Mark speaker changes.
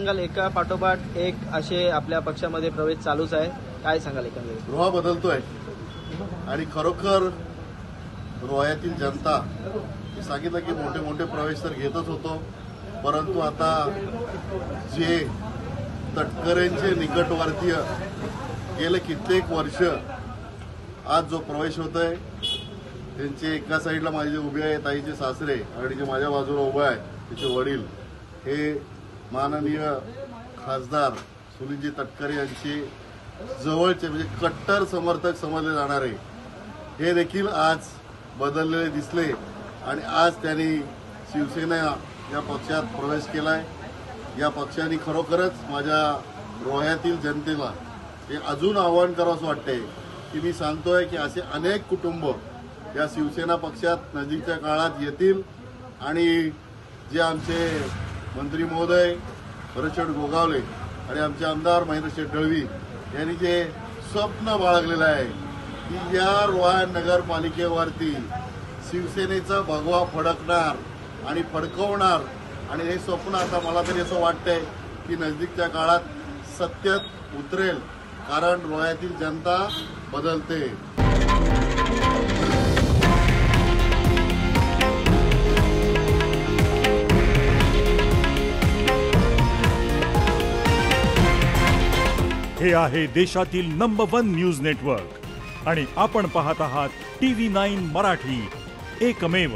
Speaker 1: सांगाल, एका पाठोपाठ एक असे आपल्या पक्षामध्ये प्रवेश चालूच आहे, काय सांगाल एकंदरीत?
Speaker 2: रोहा बदलतोय आणि खरोखर रोह्यातील जनता सांगितलं की मोठे मोठे प्रवेश तर घेतच होतो, परंतु आता जे तटकरेंचे निकटवर्तीय गेले कित्येक वर्ष आज जो प्रवेश होतोय, त्यांचे एका साईडला माझे जे उभे आहेत ताईचे सासरे आणि जे माझ्या बाजूला उभे आहे त्याचे वडील, हे माननीय खासदार सुनीलजी तटकरे यांचे जवळचे म्हणजे कट्टर समर्थक समजले जाणारे हे देखील आज बदललेले दिसले आणि आज त्यांनी शिवसेना या पक्षात प्रवेश केलाय। या पक्षाने खरोखरच माझ्या रोह्यातील जनतेला हे अजून आवाहन करावंसं वाटतंय की मी सांगतोय की असे अनेक कुटुंब या शिवसेना पक्षात नजीकच्या काळात येतील आणि जे आमचे मंत्री महोदय भरतशेठ गोगावले आणि आमचे आमदार महेंद्रशेठ दळवी यांनी जे स्वप्न बाळगलेलं आहे की या रोहा नगरपालिकेवरती शिवसेनेचा भगवा फडकणार आणि फडकवणार, आणि हे स्वप्न आता मला तरी असं वाटतंय की नजदीकच्या काळात सत्यात उतरेल, कारण रोह्यातील जनता बदलते।
Speaker 3: हे आहे देशातील नंबर 1 न्यूज नेटवर्क आणि आपण पाहत आहात TV9 मराठी, एकमेव।